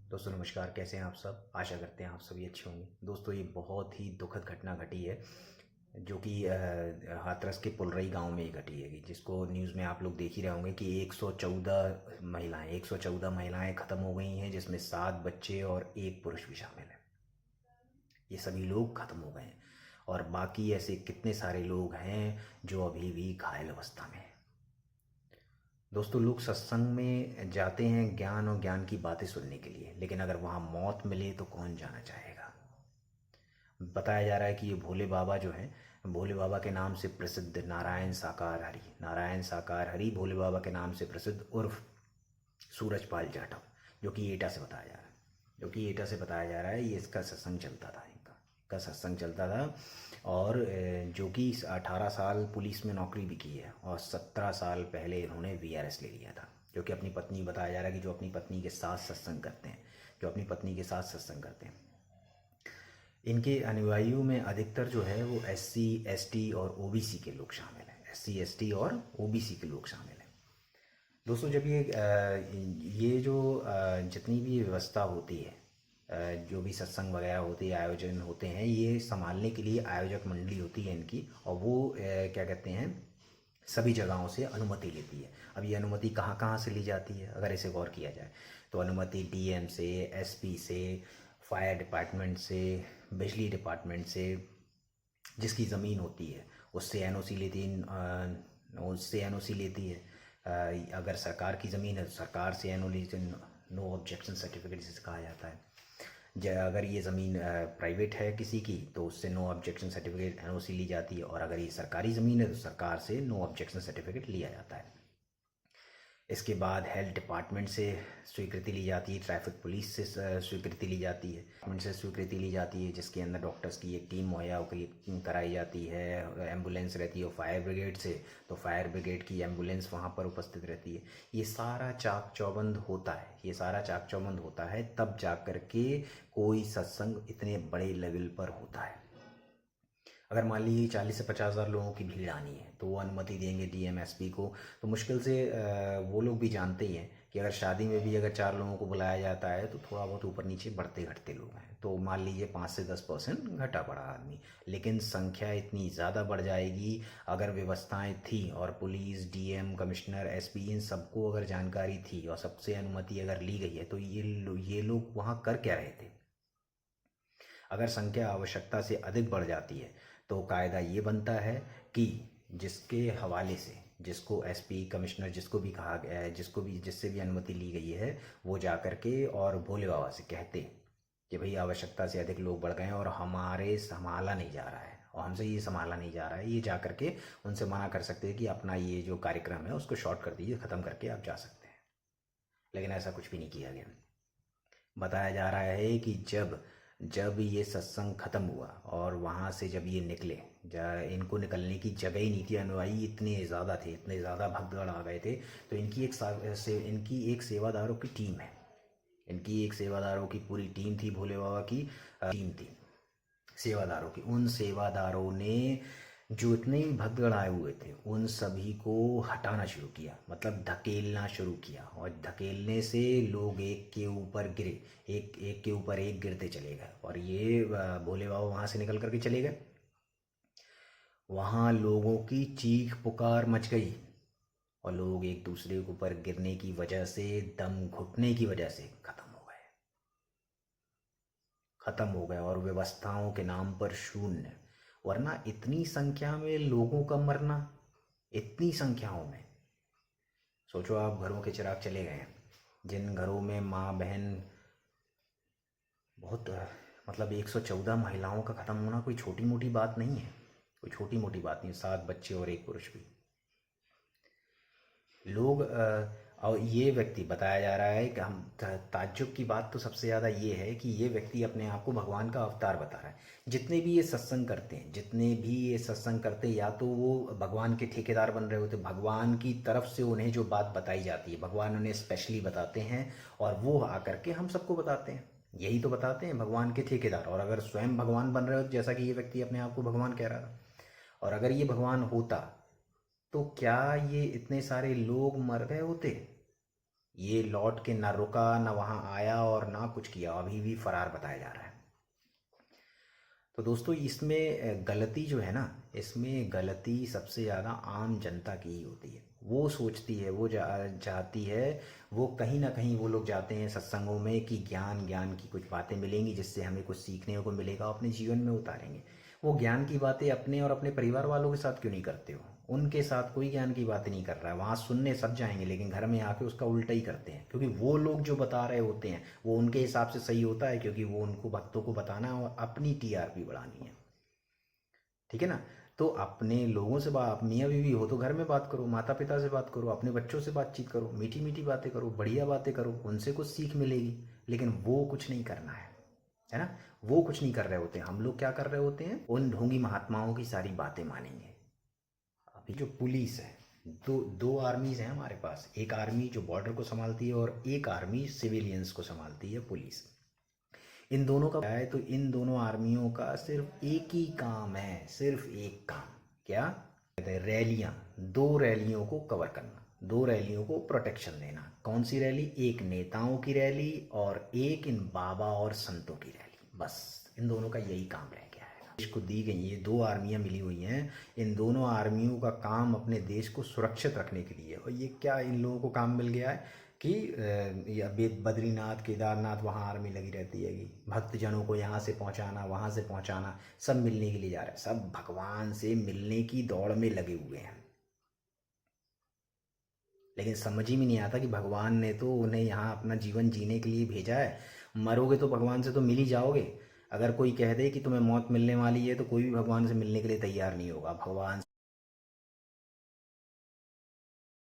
दोस्तों नमस्कार, कैसे हैं आप सब। आशा करते हैं आप सभी अच्छे होंगे। दोस्तों ये बहुत ही दुखद घटना घटी है जो कि हाथरस के पुलरई गांव में ही घटी है, जिसको न्यूज़ में आप लोग देख ही रहे होंगे कि 114 महिलाएं ख़त्म हो गई हैं, जिसमें 7 बच्चे और एक पुरुष भी शामिल है। ये सभी लोग ख़त्म हो गए हैं और बाकी ऐसे कितने सारे लोग हैं जो अभी भी घायल अवस्था में हैं। दोस्तों लोग सत्संग में जाते हैं ज्ञान और ज्ञान की बातें सुनने के लिए, लेकिन अगर वहाँ मौत मिले तो कौन जाना चाहेगा। बताया जा रहा है कि ये भोले बाबा जो हैं, भोले बाबा के नाम से प्रसिद्ध नारायण साकार हरि भोले बाबा के नाम से प्रसिद्ध उर्फ सूरजपाल जाटव, जो कि एटा से बताया जा रहा है ये इसका सत्संग चलता था, इनका सत्संग चलता था। और जो कि 18 साल पुलिस में नौकरी भी की है और 17 साल पहले इन्होंने वीआरएस ले लिया था। जो कि अपनी पत्नी, बताया जा रहा है कि जो अपनी पत्नी के साथ सत्संग करते हैं। इनके अनुयायियों में अधिकतर जो है वो एससी एसटी और ओबीसी के लोग शामिल हैं। दोस्तों जब ये जो जितनी भी व्यवस्था होती है, जो भी सत्संग वगैरह होती है, आयोजन होते हैं, ये संभालने के लिए आयोजक मंडली होती है इनकी, और वो क्या कहते हैं, सभी जगहों से अनुमति लेती है। अब ये अनुमति कहाँ कहाँ से ली जाती है, अगर इसे गौर किया जाए तो अनुमति डीएम से, एसपी से, फायर डिपार्टमेंट से, बिजली डिपार्टमेंट से, जिसकी ज़मीन होती है उससे एनओसी लेती है। अगर सरकार की ज़मीन है तो सरकार से एनओसी, नो ऑब्जेक्शन सर्टिफिकेट जिसे कहा जाता है। अगर ये ज़मीन प्राइवेट है किसी की तो उससे नो ऑब्जेक्शन सर्टिफिकेट एनओसी ली जाती है, और अगर ये सरकारी ज़मीन है तो सरकार से नो ऑब्जेक्शन सर्टिफिकेट लिया जाता है। इसके बाद हेल्थ डिपार्टमेंट से स्वीकृति ली जाती है, ट्रैफिक पुलिस से स्वीकृति ली जाती है, जिसके अंदर डॉक्टर्स की एक टीम मुहैया कराई जाती है। एम्बुलेंस रहती है फायर ब्रिगेड से, तो फायर ब्रिगेड की एम्बुलेंस वहाँ पर उपस्थित रहती है। ये सारा चाक चौबंद होता है तब जा कर के कोई सत्संग इतने बड़े लेवल पर होता है। अगर मान लीजिए 40 से 50 हज़ार लोगों की भीड़ आनी है तो वो अनुमति देंगे डीएमएसपी को, तो मुश्किल से वो लोग भी जानते ही हैं कि अगर शादी में भी अगर 4 लोगों को बुलाया जाता है तो थोड़ा बहुत ऊपर नीचे बढ़ते घटते लोग हैं, तो मान लीजिए 5 से 10% घटा पड़ा आदमी, लेकिन संख्या इतनी ज़्यादा बढ़ जाएगी अगर व्यवस्थाएं थी और पुलिस, डीएम, कमिश्नर, एसपी, इन सबको अगर जानकारी थी और सबसे अनुमति अगर ली गई है तो ये लोग वहाँ कर क्या रहे थे। अगर संख्या आवश्यकता से अधिक बढ़ जाती है तो कायदा ये बनता है कि जिसके हवाले से, जिसको एसपी, कमिश्नर, जिसको भी कहा गया है, जिससे भी अनुमति ली गई है, वो जा कर के और भोले बाबा से कहते कि भाई आवश्यकता से अधिक लोग बढ़ गए हैं और हमसे ये संभाला नहीं जा रहा है, ये जा कर के उनसे मना कर सकते हैं कि अपना ये जो कार्यक्रम है उसको शॉर्ट कर दीजिए, ख़त्म करके आप जा सकते हैं। लेकिन ऐसा कुछ भी नहीं किया गया। बताया जा रहा है कि जब ये सत्संग खत्म हुआ और वहाँ से जब ये निकले, इनको निकलने की जगह ही नहीं थी, अनुयायी इतने ज़्यादा भगदड़ आ गए थे, तो इनकी एक सेवादारों की टीम है, इनकी एक सेवादारों की पूरी टीम थी, भोले बाबा की टीम थी सेवादारों की। उन सेवादारों ने जो इतने भी भगदड़ आए हुए थे उन सभी को हटाना शुरू किया, मतलब धकेलना शुरू किया, और धकेलने से लोग एक के ऊपर गिरे, एक के ऊपर एक गिरते चले गए, और ये भोले बाबा वहाँ से निकल करके चले गए। वहाँ लोगों की चीख पुकार मच गई और लोग एक दूसरे के ऊपर गिरने की वजह से, दम घुटने की वजह से खत्म हो गए और व्यवस्थाओं के नाम पर शून्य। वरना इतनी संख्या में लोगों का मरना, इतनी संख्याओं में, सोचो आप, घरों के चिराग चले गए हैं, जिन घरों में माँ बहन, बहुत मतलब 114 महिलाओं का ख़त्म होना कोई छोटी मोटी बात नहीं है, 7 बच्चे और एक पुरुष भी। लोग और ये व्यक्ति, बताया जा रहा है कि हम, ताज्जुब की बात तो सबसे ज़्यादा ये है कि ये व्यक्ति अपने आप को भगवान का अवतार बता रहा है। जितने भी ये सत्संग करते हैं या तो वो भगवान के ठेकेदार बन रहे होते, भगवान की तरफ से उन्हें जो बात बताई जाती है भगवान उन्हें स्पेशली बताते हैं, और वो आकर के हम सबको बताते हैं, यही तो बताते हैं, भगवान के ठेकेदार। और अगर स्वयं भगवान बन रहे हो, जैसा कि ये व्यक्ति अपने आप को भगवान कह रहा था, और अगर ये भगवान होता तो क्या ये इतने सारे लोग मर गए होते? ये लौट के ना रुका, ना वहाँ आया और ना कुछ किया, अभी भी फरार बताया जा रहा है। तो दोस्तों इसमें गलती जो है ना, इसमें गलती सबसे ज़्यादा आम जनता की ही होती है। वो सोचती है, वो चाहती है, वो कहीं ना कहीं वो लोग जाते हैं सत्संगों में कि ज्ञान ज्ञान की कुछ बातें मिलेंगी जिससे हमें कुछ सीखने को मिलेगा, अपने जीवन में उतारेंगे। वो ज्ञान की बातें अपने और अपने परिवार वालों के साथ क्यों नहीं करते हो? उनके साथ कोई ज्ञान की बातें नहीं कर रहा है, वहाँ सुनने सब जाएंगे लेकिन घर में आके उसका उल्टा ही करते हैं, क्योंकि वो लोग जो बता रहे होते हैं वो उनके हिसाब से सही होता है, क्योंकि वो उनको भक्तों को बताना और अपनी टीआरपी बढ़ानी है। ठीक है ना? तो अपने लोगों से बात, मियाँ बीवी हो तो घर में बात करो, माता पिता से बात करो, अपने बच्चों से बातचीत करो, मीठी मीठी बातें करो, बढ़िया बातें करो, उनसे कुछ सीख मिलेगी। लेकिन वो कुछ नहीं करना है ना? वो कुछ नहीं कर रहे होते हैं। हम लोग क्या कर रहे होते हैं? उन ढोंगी महात्माओं की सारी बातें मानेंगे। अभी जो पुलिस है, दो दो आर्मीज हैं हमारे पास, एक आर्मी जो बॉर्डर को संभालती है और एक आर्मी सिविलियंस को संभालती है, पुलिस। इन दोनों का क्या है? तो इन दोनों आर्मियों का सिर्फ एक ही काम है, सिर्फ एक काम। क्या कहते हैं? रैलियां, दो रैलियों को कवर करना, दो रैलियों को प्रोटेक्शन देना। कौन सी रैली? एक नेताओं की रैली और एक इन बाबा और संतों की रैली। बस इन दोनों का यही काम रह गया है। देश को दी गई ये दो आर्मियां मिली हुई हैं, इन दोनों आर्मियों का काम अपने देश को सुरक्षित रखने के लिए। और ये क्या इन लोगों को काम मिल गया है कि या बद्रीनाथ केदारनाथ वहाँ आर्मी लगी रहती है कि भक्तजनों को यहाँ से पहुँचाना, वहाँ से पहुँचाना, सब मिलने के लिए जा रहे हैं, सब भगवान से मिलने की दौड़ में लगे हुए हैं। लेकिन समझ ही में नहीं आता कि भगवान ने तो उन्हें यहाँ अपना जीवन जीने के लिए भेजा है। मरोगे तो भगवान से तो मिल ही जाओगे। अगर कोई कह दे कि तुम्हें मौत मिलने वाली है तो कोई भी भगवान से मिलने के लिए तैयार नहीं होगा। भगवान